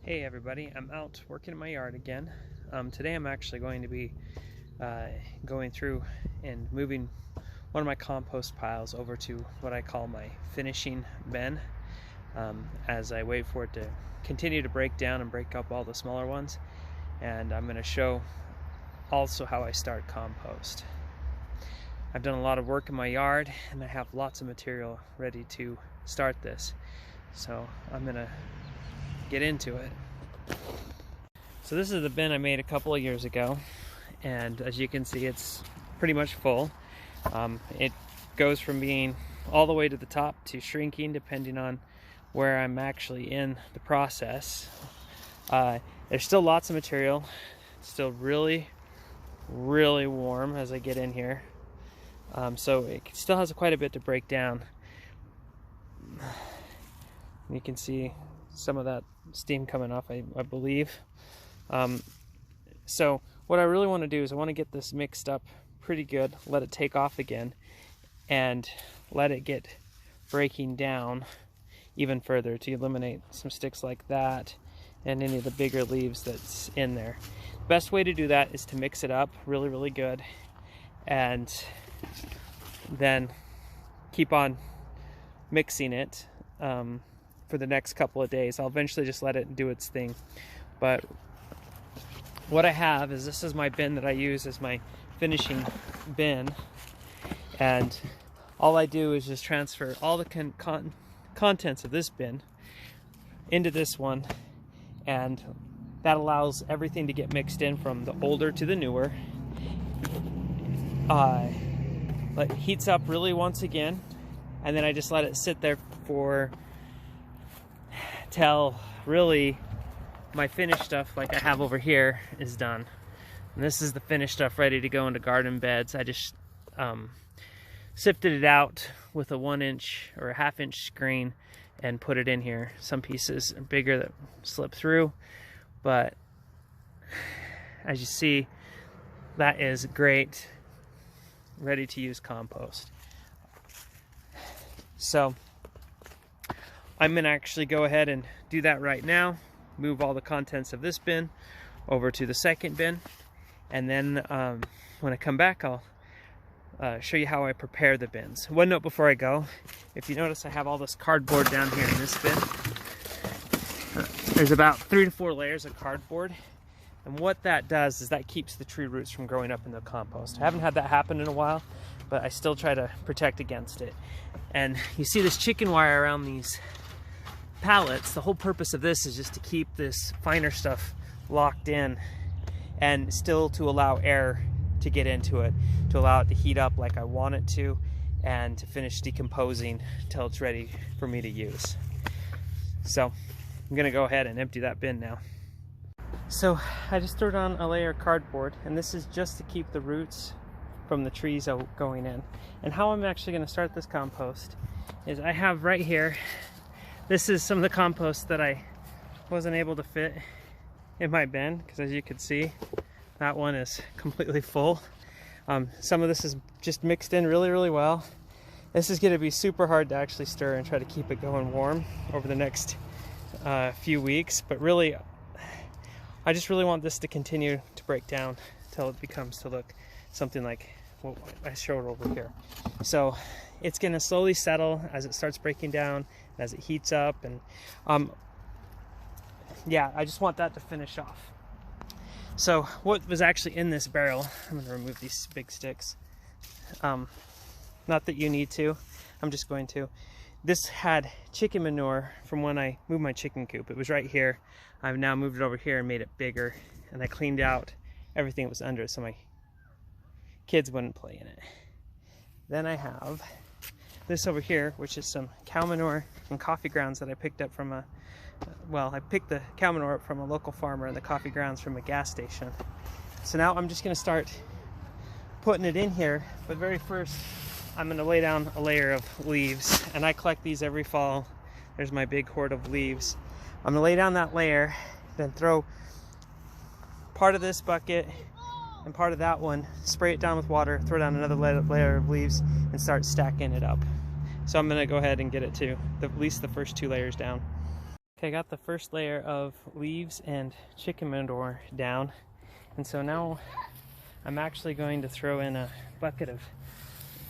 Hey everybody, I'm out working in my yard again. Today I'm actually going to be going through and moving one of my compost piles over to what I call my finishing bin, as I wait for it to continue to break down and break up all the smaller ones. And I'm going to show also how I start compost. I've done a lot of work in my yard and I have lots of material ready to start this, so I'm going to get into it. So this is the bin I made a couple of years ago, and as you can see, it's pretty much full. It goes from being all the way to the top to shrinking depending on where I'm actually in the process. There's still lots of material. It's still really warm as I get in here, so it still has quite a bit to break down. You can see some of that steam coming off, I believe. So what I really want to do is I want to get this mixed up pretty good, let it take off again, and let it get breaking down even further to eliminate some sticks like that and any of the bigger leaves that's in there. Best way to do that is to mix it up really good, and then keep on mixing it for the next couple of days. I'll eventually just let it do its thing. But what I have is, this is my bin that I use as my finishing bin, and all I do is just transfer all the contents of this bin into this one, and that allows everything to get mixed in from the older to the newer. It heats up really once again, and then I just let it sit there till really my finished stuff, like I have over here, is done. And this is the finished stuff ready to go into garden beds. I just sifted it out with a 1-inch or a 1/2-inch screen and put it in here. Some pieces are bigger that slip through, but as you see, that is great, ready to use compost. So I'm going to actually go ahead and do that right now. Move all the contents of this bin over to the second bin, and then when I come back, I'll show you how I prepare the bins. One note before I go: if you notice, I have all this cardboard down here in this bin. There's about 3 to 4 layers of cardboard, and what that does is that keeps the tree roots from growing up in the compost. I haven't had that happen in a while, but I still try to protect against it. And you see this chicken wire around these pallets. The whole purpose of this is just to keep this finer stuff locked in, and still to allow air to get into it, to allow it to heat up like I want it to, and to finish decomposing till it's ready for me to use. So I'm gonna go ahead and empty that bin now. So I just threw on a layer of cardboard, and this is just to keep the roots from the trees going in. And how I'm actually going to start this compost is, I have right here, this is some of the compost that I wasn't able to fit in my bin, because as you can see, that one is completely full. Some of this is just mixed in really well. This is going to be super hard to actually stir and try to keep it going warm over the next few weeks, but really I just really want this to continue to break down till it becomes to look something like what I showed over here. So it's going to slowly settle as it starts breaking down, as it heats up, and yeah, I just want that to finish off. So what was actually in this barrel, I'm going to remove these big sticks. Not that you need to, I'm just going to. This had chicken manure from when I moved my chicken coop. It was right here. I've now moved it over here and made it bigger, and I cleaned out everything that was under it so my kids wouldn't play in it. Then I have this over here, which is some cow manure and coffee grounds that I picked up from I picked the cow manure up from a local farmer and the coffee grounds from a gas station. So now I'm just going to start putting it in here, but very first I'm going to lay down a layer of leaves, and I collect these every fall. There's my big hoard of leaves. I'm going to lay down that layer, then throw part of this bucket and part of that one, spray it down with water, throw down another layer of leaves, and start stacking it up. So I'm going to go ahead and get it to at least the first 2 layers down. Okay, I got the first layer of leaves and chicken manure down, and so now I'm actually going to throw in a bucket of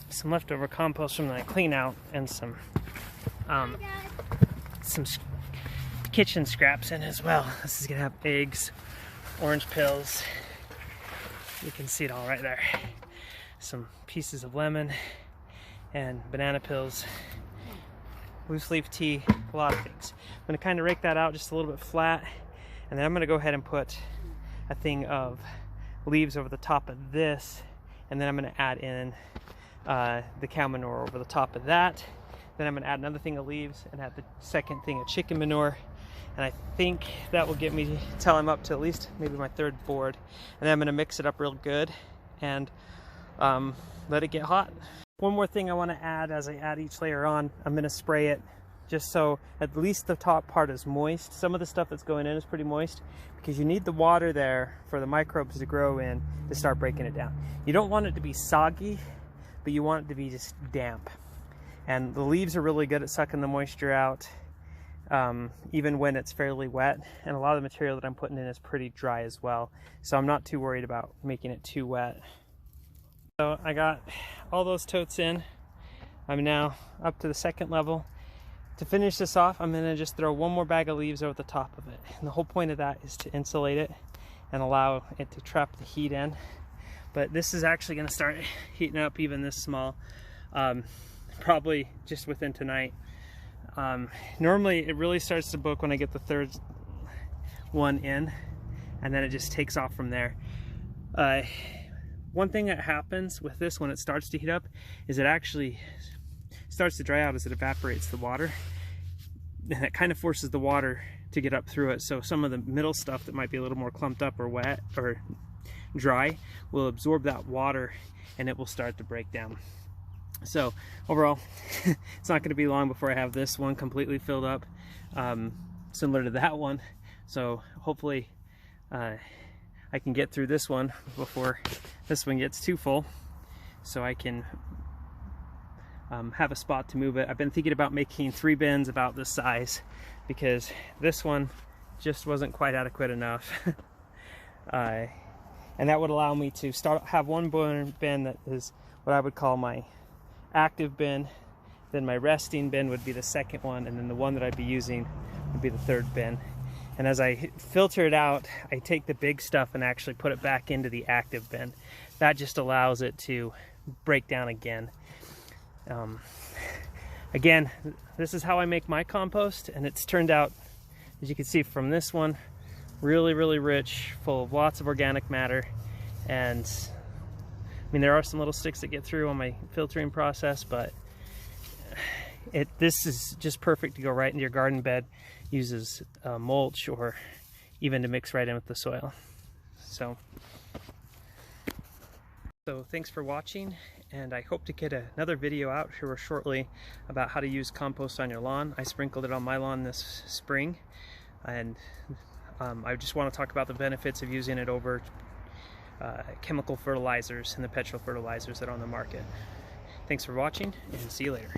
some leftover compost from the clean out and some kitchen scraps in as well. This is gonna have eggs, orange pills, you can see it all right there, some pieces of lemon and banana pills, loose leaf tea, a lot of things. I'm going to kind of rake that out just a little bit flat, and then I'm going to go ahead and put a thing of leaves over the top of this, and then I'm going to add in the cow manure over the top of that. Then I'm going to add another thing of leaves and add the second thing of chicken manure, and I think that will get me till I'm up to at least maybe my third board, and then I'm going to mix it up real good and let it get hot. One more thing I want to add as I add each layer on, I'm going to spray it just so at least the top part is moist. Some of the stuff that's going in is pretty moist because you need the water there for the microbes to grow in to start breaking it down. You don't want it to be soggy, but you want it to be just damp. And the leaves are really good at sucking the moisture out, even when it's fairly wet. And a lot of the material that I'm putting in is pretty dry as well. So I'm not too worried about making it too wet. So I got all those totes in. I'm now up to the second level. To finish this off, I'm gonna just throw one more bag of leaves over the top of it. And the whole point of that is to insulate it and allow it to trap the heat in. But this is actually gonna start heating up even this small, probably just within tonight. Normally it really starts to book when I get the third one in, and then it just takes off from there. One thing that happens with this when it starts to heat up is it actually starts to dry out as it evaporates the water, and it kind of forces the water to get up through it. So some of the middle stuff that might be a little more clumped up or wet or dry will absorb that water and it will start to break down. So overall, it's not going to be long before I have this one completely filled up, similar to that one. So hopefully I can get through this one before this one gets too full, so I can have a spot to move it. I've been thinking about making 3 bins about this size because this one just wasn't quite adequate enough. And that would allow me to have one bin that is what I would call my active bin, then my resting bin would be the second one, and then the one that I'd be using would be the third bin. And as I filter it out, I take the big stuff and actually put it back into the active bin. That just allows it to break down again. Again, this is how I make my compost, and it's turned out, as you can see from this one, really, really rich, full of lots of organic matter. And I mean, there are some little sticks that get through on my filtering process, but this is just perfect to go right into your garden bed. Uses mulch or even to mix right in with the soil. So thanks for watching, and I hope to get another video out here shortly about how to use compost on your lawn. I sprinkled it on my lawn this spring, and I just want to talk about the benefits of using it over chemical fertilizers and the petrol fertilizers that are on the market. Thanks for watching, and see you later.